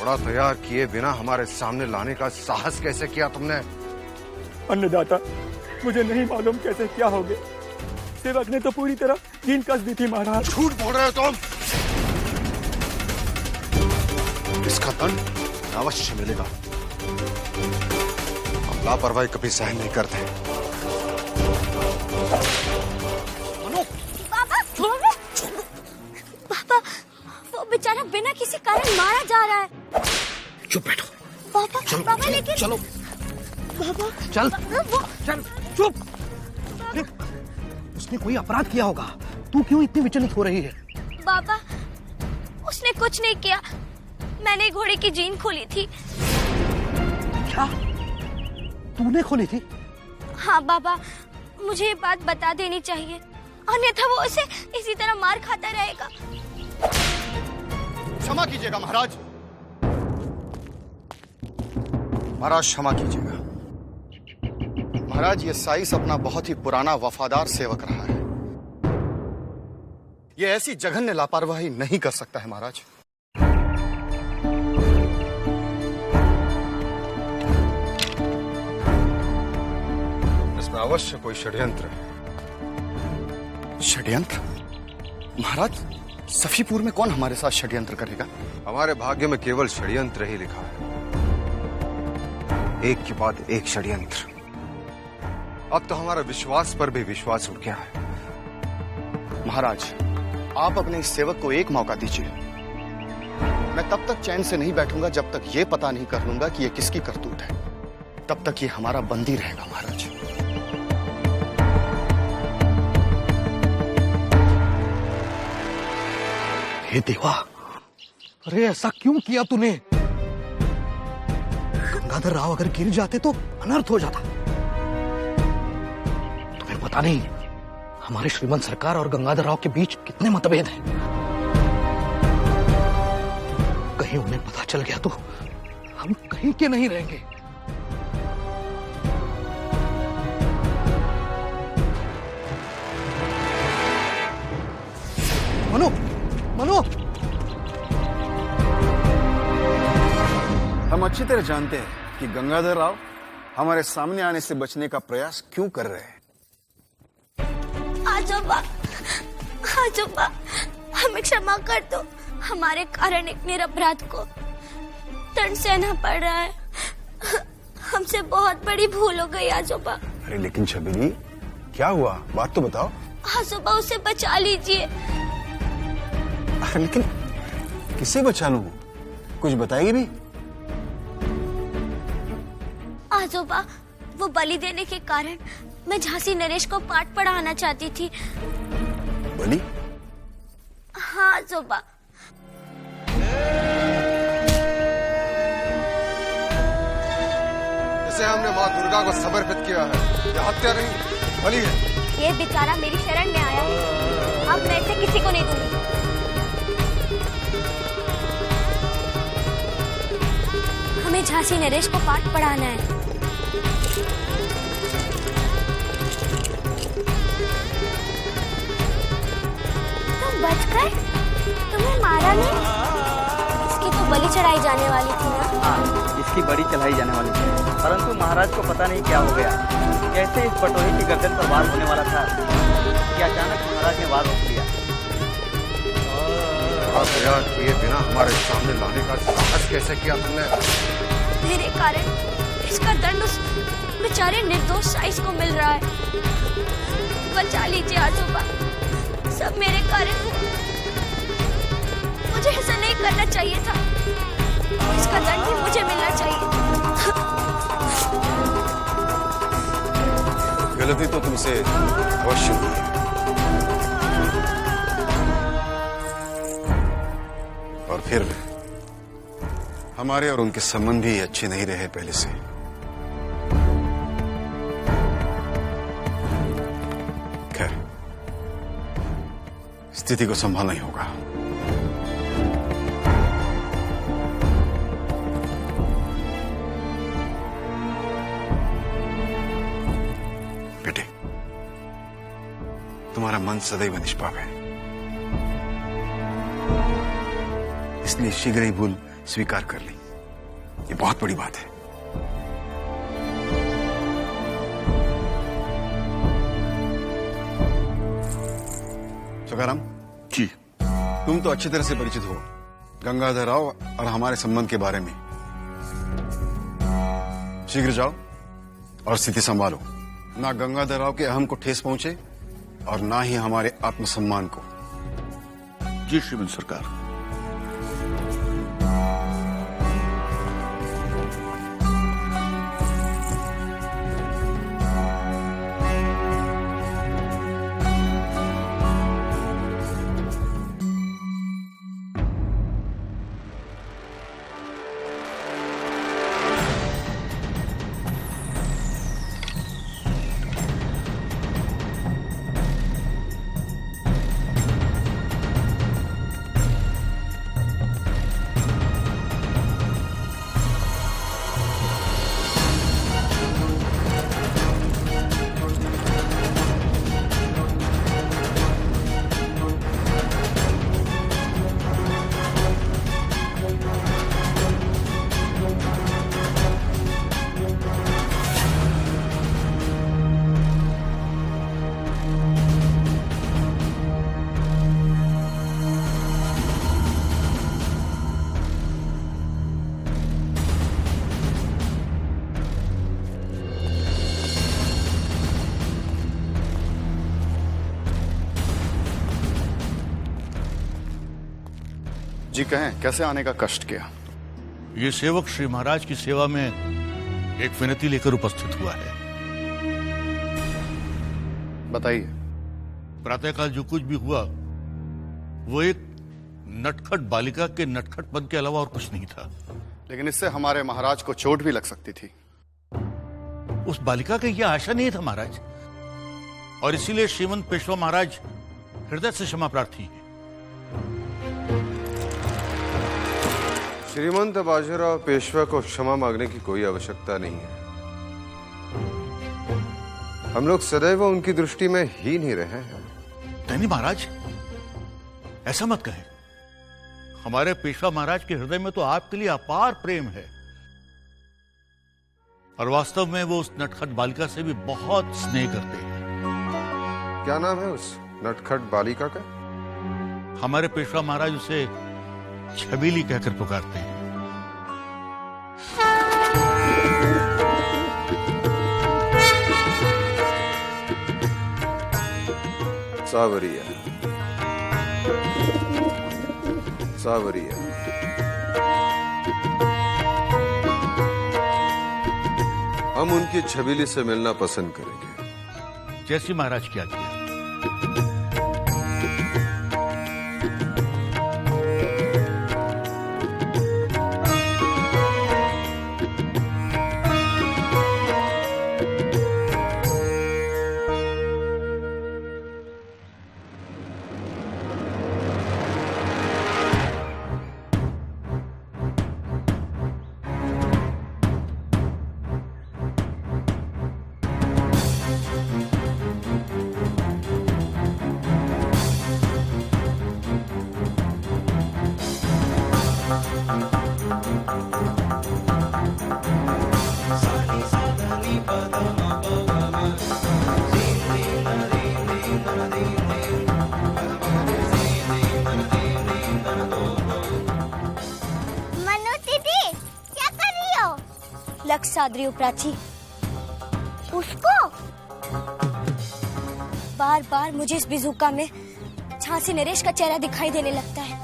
घोड़ा तैयार किए बिना हमारे सामने लाने का साहस कैसे किया तुमने? अन्नदाता, मुझे नहीं मालूम कैसे क्या हो गया। सेवक ने तो पूरी तरह जीन कस दी थी महाराज। झूठ बोल रहे हो तुम। इसका दंड अवश्य मिलेगा। हम लापरवाही कभी सहन नहीं करते। पापा, वो बेचारा बिना किसी कारण मारा जा रहा है। चुप बैठो। पापा, पापा लेकिन चलो पापा, चल वो चल चुप। उसने कोई अपराध किया होगा, तू क्यों इतनी विचलित हो रही है? पापा, उसने कुछ नहीं किया। मैंने घोड़े की जीन खोली थी। क्या तूने खोली थी? हाँ बाबा, मुझे ये बात बता देनी चाहिए, अन्यथा वो उसे इसी तरह मार खाता रहेगा। क्षमा कीजिएगा महाराज। महाराज क्षमा कीजिएगा। महाराज, ये साइस अपना बहुत ही पुराना वफादार सेवक रहा है। ये ऐसी जघन्य लापरवाही नहीं कर सकता है महाराज। इसमें अवश्य कोई षड्यंत्र है। षड्यंत्र? महाराज, सफीपुर में कौन हमारे साथ षड्यंत्र करेगा? हमारे भाग्य में केवल षड्यंत्र ही लिखा है, एक के बाद एक षड्यंत्र। अब तो हमारा विश्वास पर भी विश्वास उठ गया है। महाराज, आप अपने इस सेवक को एक मौका दीजिए। मैं तब तक चैन से नहीं बैठूंगा जब तक ये पता नहीं कर लूंगा कि ये किसकी करतूत है। तब तक ये हमारा बंदी रहेगा महाराज। हे देवा, अरे ऐसा क्यों किया तूने? गंगाधर राव अगर गिर जाते तो अनर्थ हो जाता। तुम्हें पता नहीं हमारे श्रीमंत सरकार और गंगाधर राव के बीच कितने मतभेद हैं। कहीं उन्हें पता चल गया तो हम कहीं के नहीं रहेंगे। मनु, मनु, हम अच्छी तरह जानते हैं कि गंगाधर राव हमारे सामने आने से बचने का प्रयास क्यों कर रहे हैं। आजोबा, आजोबा, हमें क्षमा कर दो। हमारे कारण एक निरपराध को दंड सहना पड़ रहा है। हमसे बहुत बड़ी भूल हो गई आजोबा। अरे लेकिन छबीली, क्या हुआ? बात तो बताओ। आजोबा, उसे बचा लीजिए। अरे लेकिन किसे बचा लूं? कुछ बताएगी भी? आजोबा, वो बलि देने के कारण मैं झांसी नरेश को पाठ पढ़ाना चाहती थी। बलि? हाँ आजोबा। इसे हमने माँ दुर्गा को समर्पित किया है। यह हत्या नहीं, बलि है। ये बेचारा मेरी शरण में आया, अब मैं इसे किसी को नहीं दूंगी। हमें झांसी नरेश को पाठ पढ़ाना है। तुम बच गए? तुम्हें मारा नहीं? इसकी तो बलि चढ़ाई जाने वाली थी ना? हाँ, इसकी बड़ी चढ़ाई जाने वाली थी, परंतु महाराज को पता नहीं क्या हो गया। कैसे इस पटोरी की गर्दन पर वार होने वाला था कि अचानक महाराज ने वार रोक लिया। तैयार किए बिना हमारे सामने लाने का साहस कैसे किया तुमने? मेरे कारण इसका दंड उस बेचारे निर्दोष साइस को मिल रहा है। बचा लीजिए आजोबा, सब मेरे कारण हुआ। मुझे ऐसा नहीं करना चाहिए था। इसका दंड भी मुझे मिलना चाहिए। गलती तो तुमसे अवश्य हुई है। और फिर हमारे और उनके संबंध भी अच्छे नहीं रहे पहले से। खैर, स्थिति को संभालना ही होगा। बेटे, तुम्हारा मन सदैव निष्पाप है, इसलिए शीघ्र ही भूल स्वीकार कर ली। ये बहुत बड़ी बात है। सखाराम जी। तुम तो अच्छी तरह से परिचित हो गंगाधर राव और हमारे संबंध के बारे में। शीघ्र जाओ और स्थिति संभालो, ना गंगाधर राव के अहम को ठेस पहुंचे और ना ही हमारे आत्मसम्मान को। जी श्रीमंत सरकार। जी कहें, कैसे आने का कष्ट किया? ये सेवक श्री महाराज की सेवा में एक विनती लेकर उपस्थित हुआ है। बताइए। प्रातःकाल जो कुछ भी हुआ वो एक नटखट बालिका के नटखटपन के अलावा और कुछ नहीं था। लेकिन इससे हमारे महाराज को चोट भी लग सकती थी। उस बालिका का यह आशा नहीं था महाराज, और इसीलिए श्रीमंत पेशवा महाराज हृदय से क्षमा प्रार्थी है। श्रीमंत बाजीराव पेशवा को क्षमा मांगने की कोई आवश्यकता नहीं है। हम लोग सदैव उनकी दृष्टि में हीन ही रहे हैं। नहीं महाराज, ऐसा मत कहें। हमारे पेशवा महाराज के हृदय में तो आपके लिए अपार प्रेम है, और वास्तव में वो उस नटखट बालिका से भी बहुत स्नेह करते हैं। क्या नाम है उस नटखट बालिका का? हमारे पेशवा महाराज उसे छबीली कहकर पुकारते हैं। सावरिया, सावरिया। हम उनकी छबीली से मिलना पसंद करेंगे। जैसी महाराज की आज्ञा। सादरी प्राची, उसको बार बार मुझे इस बिजुका में झांसी नरेश का चेहरा दिखाई देने लगता है।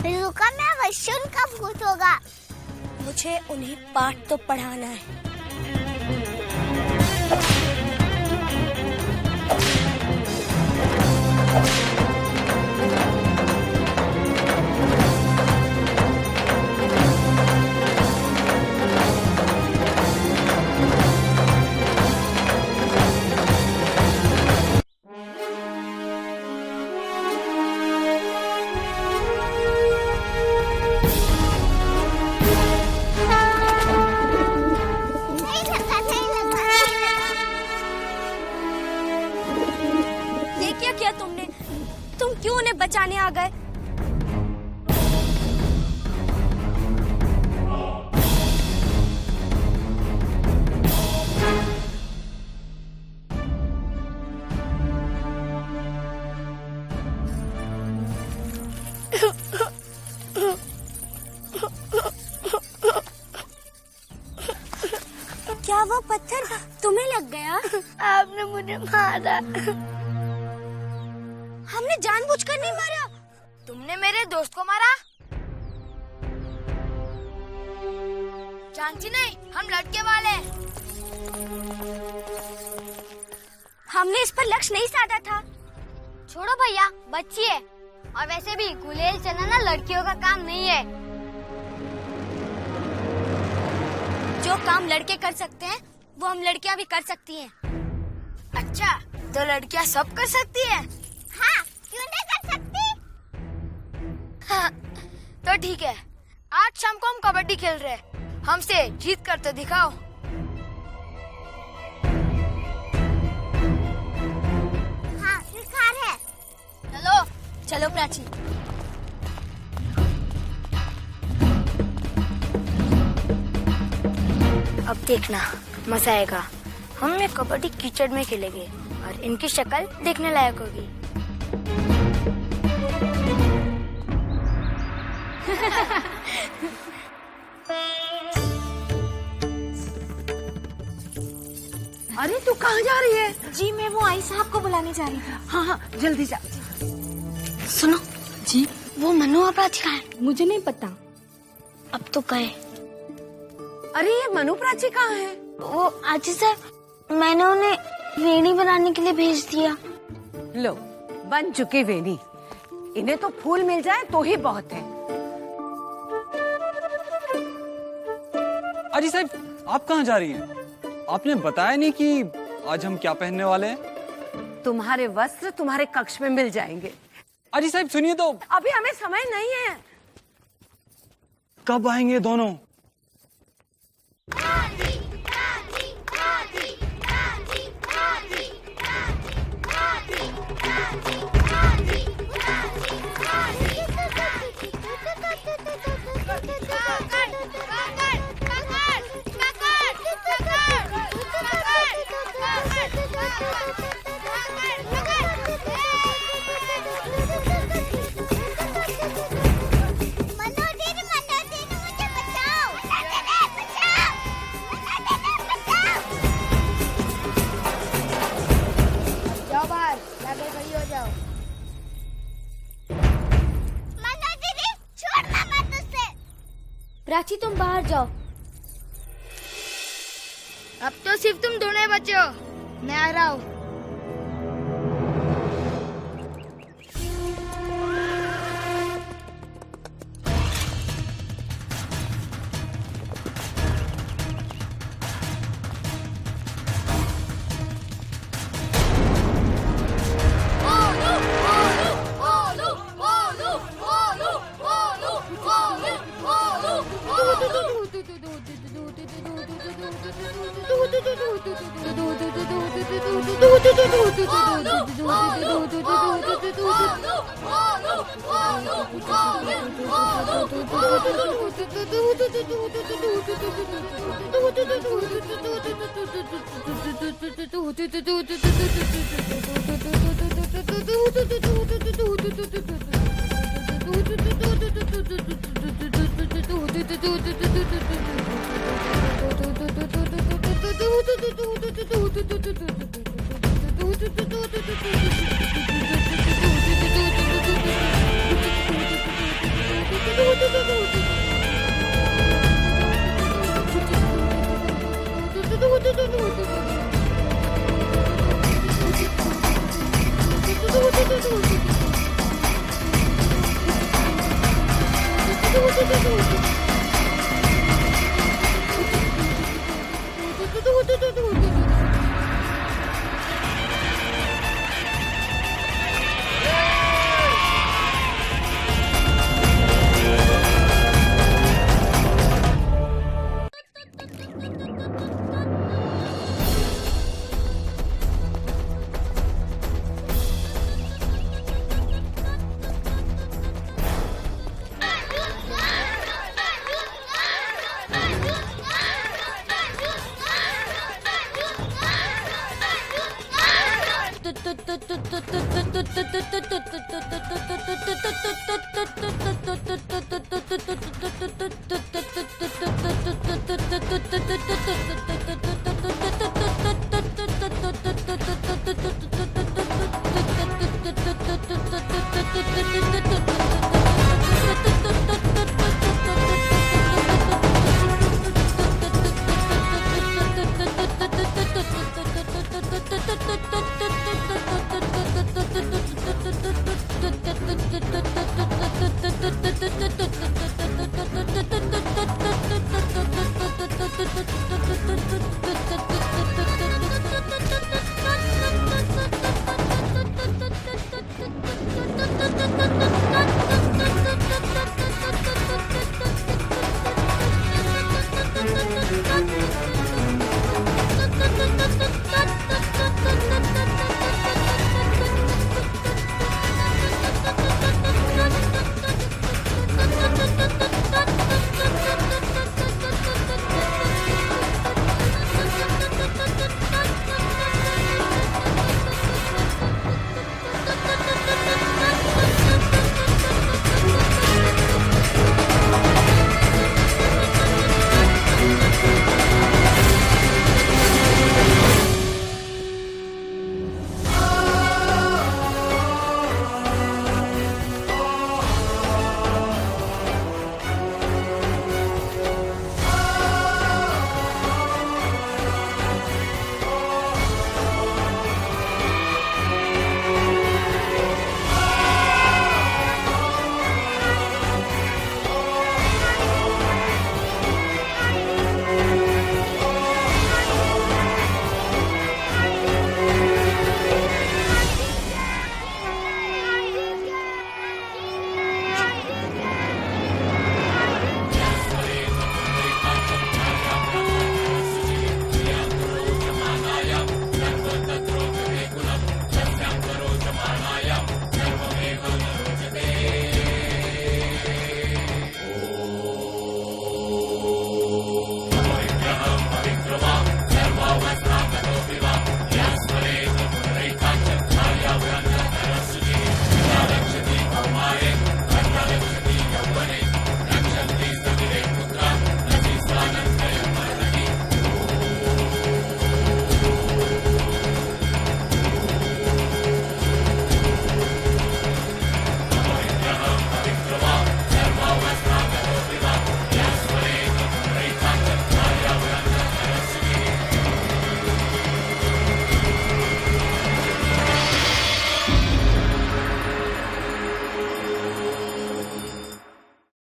बिजुका में अवश्य उनका भूत होगा। मुझे उन्हें पाठ तो पढ़ाना है। आ गए। क्या वो पत्थर तुम्हें लग गया? आपने मुझे मारा। हमने जानबूझकर नहीं मारा। तुमने मेरे दोस्त को मारा। जानती नहीं, हम लड़के वाले। हमने इस पर लक्ष्य नहीं साधा था। छोड़ो भैया, बच्ची है। और वैसे भी गुलेल चलाना लड़कियों का काम नहीं है। जो काम लड़के कर सकते हैं वो हम लड़कियां भी कर सकती हैं। अच्छा, तो लड़कियां सब कर सकती है? हाँ, क्यों नहीं कर सकती? हाँ, तो ठीक है। आज शाम को हम कबड्डी खेल रहे हैं। हमसे जीत कर तो दिखाओ। हाँ, शिकार है। चलो चलो प्राची। अब देखना, मजा आएगा। हम ये कबड्डी कीचड़ में खेलेंगे और इनकी शक्ल देखने लायक होगी। अरे तू कहाँ जा रही है? जी मैं वो आई साहब को बुलाने जा रही थी। हाँ हाँ जल्दी जा। सुनो जी वो मनु अपराधी कहाँ है? मुझे नहीं पता। अब तो गए। अरे ये मनु प्राची कहाँ है? वो आजी सर, मैंने उन्हें वेणी बनाने के लिए भेज दिया। लो बन चुकी वेणी। इन्हें तो फूल मिल जाए तो ही बहुत है। अजी साहब आप कहाँ जा रही हैं? आपने बताया नहीं कि आज हम क्या पहनने वाले हैं। तुम्हारे वस्त्र तुम्हारे कक्ष में मिल जाएंगे। अजी साहब सुनिए तो। अभी हमें समय नहीं है। कब आएंगे दोनों? जाओ बाहर, जाकर खड़ी हो जाओ। मन्नू दीदी, छोड़ना मत उसे। प्राची तुम बाहर जाओ। अब तो सिर्फ तुम दोनों ही बचे हो। मैं आ रहा हूँ। तु तु तु तु तु तु तु तु तु